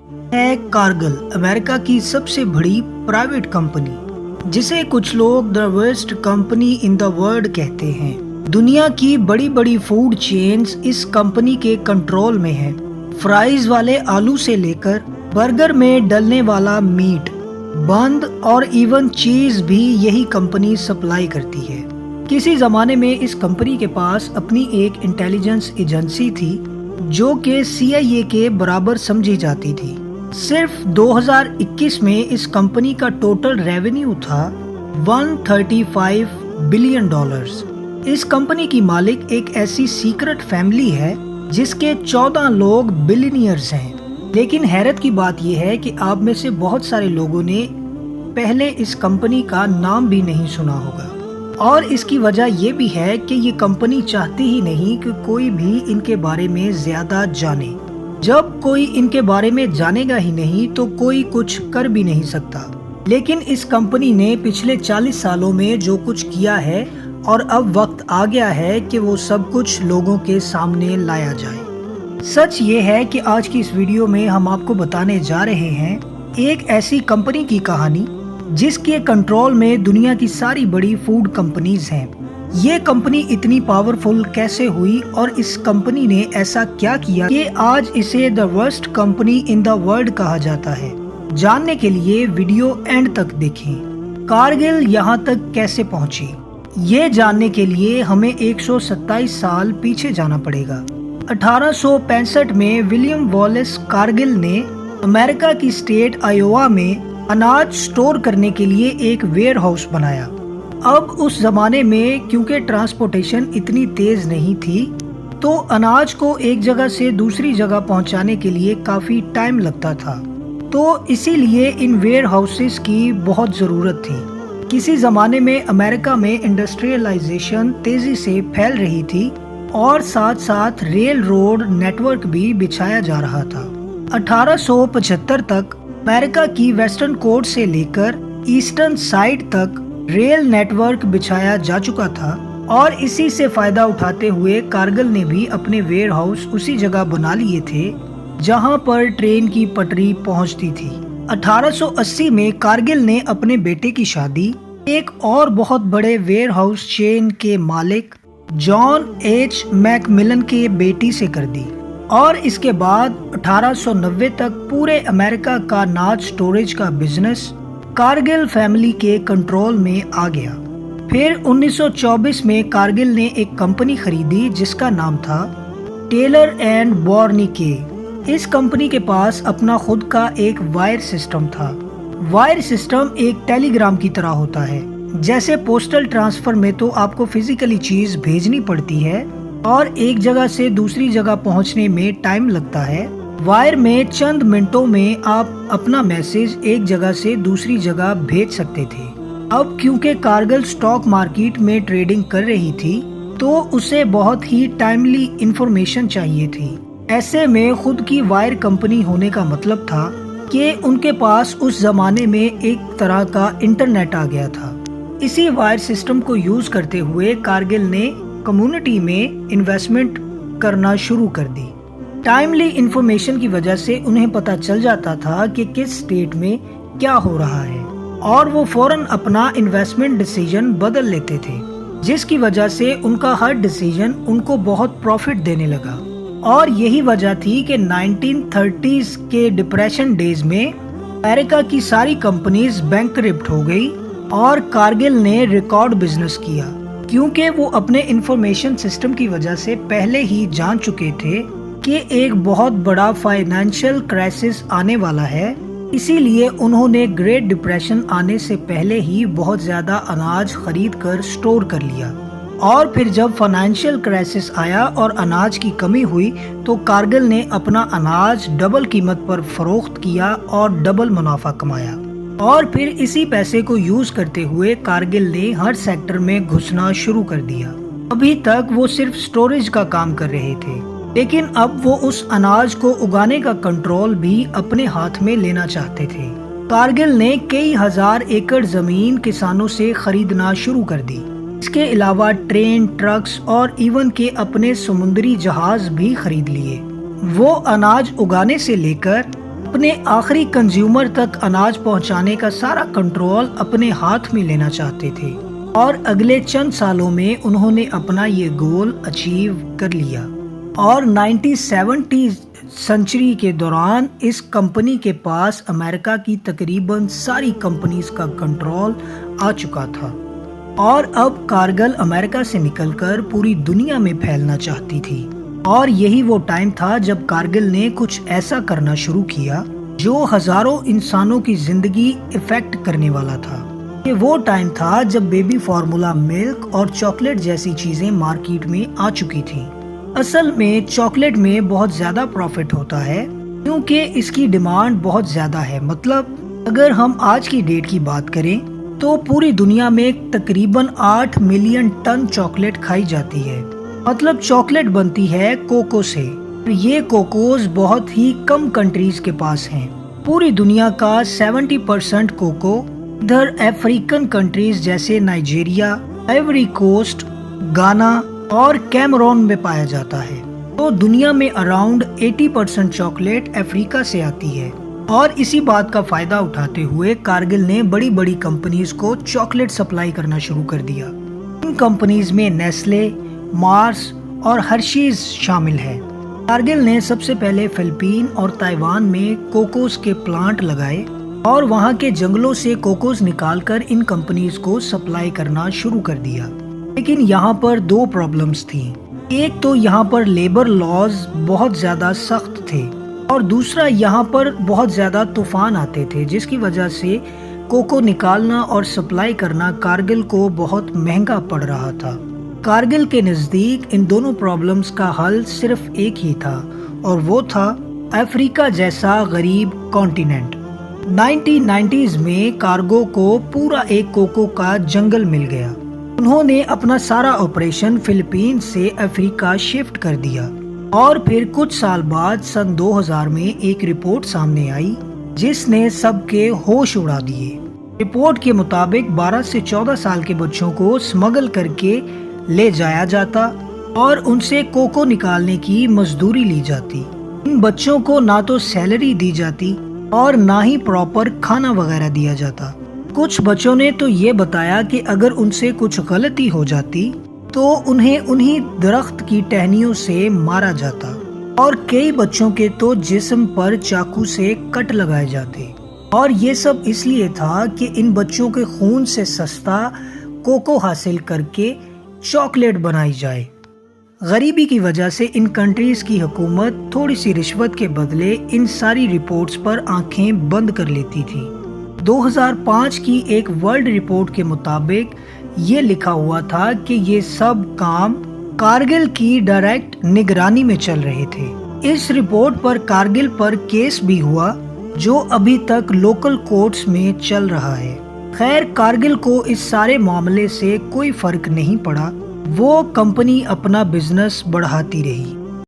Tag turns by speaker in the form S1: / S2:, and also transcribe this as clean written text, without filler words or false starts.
S1: ہے कारगिल, अमेरिका की सबसे बड़ी प्राइवेट कंपनी, जिसे कुछ लोग the worst company in the world कहते हैं। दुनिया की बड़ी बड़ी फूड चेन्स इस कंपनी के कंट्रोल में है। फ्राइज वाले आलू से लेकर बर्गर में डलने वाला मीट, बंद और इवन चीज भी यही कंपनी सप्लाई करती है। किसी जमाने में इस कंपनी के पास अपनी एक इंटेलिजेंस एजेंसी थी जो कि CIA के बराबर समझी जाती थी। सिर्फ 2021 में इस कंपनी का टोटल रेवेन्यू था $135 बिलियन। इस कंपनी की मालिक एक ऐसी सीक्रेट फैमिली है जिसके 14 लोग बिलियनियर्स हैं। लेकिन हैरत की बात यह है कि आप में से बहुत सारे लोगों ने पहले इस कंपनी का नाम भी नहीं सुना होगा, और इसकी वजह यह भी है कि ये कंपनी चाहती ही नहीं कि कोई भी इनके बारे में ज्यादा जाने। जब कोई इनके बारे में जानेगा ही नहीं तो कोई कुछ कर भी नहीं सकता। लेकिन इस कंपनी ने पिछले 40 सालों में जो कुछ किया है, और अब वक्त आ गया है कि वो सब कुछ लोगों के सामने लाया जाए। सच ये है कि आज की इस वीडियो में हम आपको बताने जा रहे हैं एक ऐसी कंपनी की कहानी जिसके कंट्रोल में दुनिया की सारी बड़ी फूड कंपनीज हैं। ये कंपनी इतनी पावरफुल कैसे हुई और इस कंपनी ने ऐसा क्या किया कि आज इसे the worst company in the world कहा जाता है। जानने के लिए वीडियो एंड तक देखें। कारगिल यहाँ तक कैसे पहुँची, ये जानने के लिए हमें 127 साल पीछे जाना पड़ेगा। 1865 में विलियम वॉलेस कारगिल ने अमेरिका की स्टेट आयोवा में अनाज स्टोर करने के लिए एक वेयर हाउस बनाया। अब उस जमाने में क्योंकि ट्रांसपोर्टेशन इतनी तेज नहीं थी तो अनाज को एक जगह से दूसरी जगह पहुंचाने के लिए काफी टाइम लगता था, तो इसीलिए इन वेयर हाउसेस की बहुत जरूरत थी। किसी जमाने में अमेरिका में इंडस्ट्रियलाइजेशन तेजी से फैल रही थी और साथ साथ रेल रोड नेटवर्क भी बिछाया जा रहा था। 1875 तक अमेरिका की वेस्टर्न कोस्ट से लेकर ईस्टर्न साइड तक रेल नेटवर्क बिछाया जा चुका था, और इसी से फायदा उठाते हुए कारगिल ने भी अपने वेयर हाउस उसी जगह बना लिए थे जहां पर ट्रेन की पटरी पहुंचती थी। 1880 में कारगिल ने अपने बेटे की शादी एक और बहुत बड़े वेयर हाउस चेन के मालिक जॉन H. मैकमिलन के बेटी से कर दी, और इसके बाद 1890 तक पूरे अमेरिका का अनाज स्टोरेज का बिजनेस कारगिल फैमिली के कंट्रोल में आ गया। फिर 1924 में कारगिल ने एक कंपनी खरीदी जिसका नाम था टेलर एंड बॉर्निके। इस कंपनी के पास अपना खुद का एक वायर सिस्टम था। वायर सिस्टम एक टेलीग्राम की तरह होता है। जैसे पोस्टल ट्रांसफर में तो आपको फिजिकली चीज भेजनी पड़ती है और एक जगह से दूसरी जगह पहुंचने में टाइम लगता है, वायर में चंद मिनटों में आप अपना मैसेज एक जगह से दूसरी जगह भेज सकते थे। अब क्योंकि कारगिल स्टॉक मार्केट में ट्रेडिंग कर रही थी तो उसे बहुत ही टाइमली इंफॉर्मेशन चाहिए थी। ऐसे में खुद की वायर कंपनी होने का मतलब था कि उनके पास उस जमाने में एक तरह का इंटरनेट आ गया था। इसी वायर सिस्टम को यूज करते हुए कारगिल ने कम्युनिटी में इन्वेस्टमेंट करना शुरू कर दी। टाइमली इंफॉर्मेशन की वजह से उन्हें पता चल जाता था कि किस स्टेट में क्या हो रहा है, और वो फौरन अपना इन्वेस्टमेंट डिसीजन बदल लेते थे, जिसकी वजह से उनका हर डिसीजन उनको बहुत प्रॉफिट देने लगा। और यही वजह थी कि 1930s के डिप्रेशन डेज में अमेरिका की सारी कंपनीज बैंकरप्ट हो गई और कारगिल ने रिकॉर्ड बिजनेस किया, क्योंकि वो अपने इंफॉर्मेशन सिस्टम की वजह से पहले ही जान चुके थे कि एक बहुत बड़ा फाइनेंशियल क्राइसिस आने वाला है। इसीलिए उन्होंने ग्रेट डिप्रेशन आने से पहले ही बहुत ज्यादा अनाज खरीद कर स्टोर कर लिया, और फिर जब फाइनेंशियल क्राइसिस आया और अनाज की कमी हुई तो कारगिल ने अपना अनाज डबल कीमत पर फरोख्त किया और डबल मुनाफा कमाया। और फिर इसी पैसे को यूज करते हुए कारगिल ने हर सेक्टर में घुसना शुरू कर दिया। अभी तक वो सिर्फ स्टोरेज का काम कर रहे थे, लेकिन अब वो उस अनाज को उगाने का कंट्रोल भी अपने हाथ में लेना चाहते थे। कारगिल ने कई हजार एकड़ जमीन किसानों से खरीदना शुरू कर दी। इसके अलावा ट्रेन, ट्रक्स और इवन के अपने समुद्री जहाज भी खरीद लिए। वो अनाज उगाने से लेकर اپنے آخری کنزیومر تک اناج پہنچانے کا سارا کنٹرول اپنے ہاتھ میں لینا چاہتے تھے، اور اگلے چند سالوں میں انہوں نے اپنا یہ گول اچیو کر لیا، اور 1970 سنچری کے دوران اس کمپنی کے پاس امریکہ کی تقریباً ساری کمپنیز کا کنٹرول آ چکا تھا، اور اب کارگل امریکہ سے نکل کر پوری دنیا میں پھیلنا چاہتی تھی۔ اور یہی وہ ٹائم تھا جب کارگل نے کچھ ایسا کرنا شروع کیا جو ہزاروں انسانوں کی زندگی افیکٹ کرنے والا تھا۔ یہ وہ ٹائم تھا جب بیبی فارمولا ملک اور چاکلیٹ جیسی چیزیں مارکیٹ میں آ چکی تھیں۔ اصل میں چاکلیٹ میں بہت زیادہ پروفٹ ہوتا ہے کیونکہ اس کی ڈیمانڈ بہت زیادہ ہے۔ مطلب اگر ہم آج کی ڈیٹ کی بات کریں تو پوری دنیا میں تقریباً 8 ملین ٹن چاکلیٹ کھائی جاتی ہے۔ مطلب چاکلیٹ بنتی ہے کوکو سے، یہ کوکوز بہت ہی کم کنٹریز کے پاس ہیں۔ پوری دنیا کا 70% کوکو ادھر افریقن کنٹریز جیسے نائجیریا، آئیوری کوسٹ، گانا اور کیمرون میں پایا جاتا ہے۔ تو دنیا میں اراؤنڈ 80% چاکلیٹ افریقہ سے آتی ہے، اور اسی بات کا فائدہ اٹھاتے ہوئے کارگل نے بڑی بڑی کمپنیز کو چاکلیٹ سپلائی کرنا شروع کر دیا۔ ان کمپنیز میں نیسلے، مارس اور ہرشیز شامل ہے۔ کارگل نے سب سے پہلے فلپین اور تائیوان میں کوکوز کے پلانٹ لگائے اور وہاں کے جنگلوں سے کوکوز نکال کر ان کمپنیز کو سپلائی کرنا شروع کر دیا۔ لیکن یہاں پر 2 پرابلمز تھیں۔ ایک تو یہاں پر لیبر لاز بہت زیادہ سخت تھے، اور دوسرا یہاں پر بہت زیادہ طوفان آتے تھے، جس کی وجہ سے کوکو نکالنا اور سپلائی کرنا کارگل کو بہت مہنگا پڑ رہا تھا۔ کارگل کے نزدیک ان دونوں پرابلمز کا حل صرف ایک ہی تھا، اور وہ تھا افریقہ جیسا غریب کانٹیننٹ۔ 1990s میں کارگو کو پورا ایک کوکو کا جنگل مل گیا۔ انہوں نے اپنا سارا آپریشن فلپین سے افریقہ شفٹ کر دیا، اور پھر کچھ سال بعد سن 2000 میں ایک رپورٹ سامنے آئی جس نے سب کے ہوش اڑا دیے۔ رپورٹ کے مطابق 12 سے 14 سال کے بچوں کو اسمگل کر کے لے جایا جاتا اور ان سے کوکو نکالنے کی مزدوری لی جاتی۔ ان بچوں کو نہ تو سیلری دی جاتی اور نہ ہی پراپر کھانا وغیرہ دیا جاتا۔ کچھ بچوں نے تو یہ بتایا کہ اگر ان سے کچھ غلطی ہو جاتی تو انہیں انہی درخت کی ٹہنیوں سے مارا جاتا، اور کئی بچوں کے تو جسم پر چاقو سے کٹ لگائے جاتے۔ اور یہ سب اس لیے تھا کہ ان بچوں کے خون سے سستا کوکو حاصل کر کے چاکلیٹ بنائی جائے۔ غریبی کی وجہ سے ان کنٹریز کی حکومت تھوڑی سی رشوت کے بدلے ان ساری رپورٹس پر آنکھیں بند کر لیتی تھی۔ 2005 کی ایک ورلڈ رپورٹ کے مطابق یہ لکھا ہوا تھا کہ یہ سب کام کارگل کی ڈائریکٹ نگرانی میں چل رہے تھے۔ اس رپورٹ پر کارگل پر کیس بھی ہوا جو ابھی تک لوکل کورٹس میں چل رہا ہے۔ خیر، کارگل کو اس سارے معاملے سے کوئی فرق نہیں پڑا، وہ کمپنی اپنا بزنس بڑھاتی رہی۔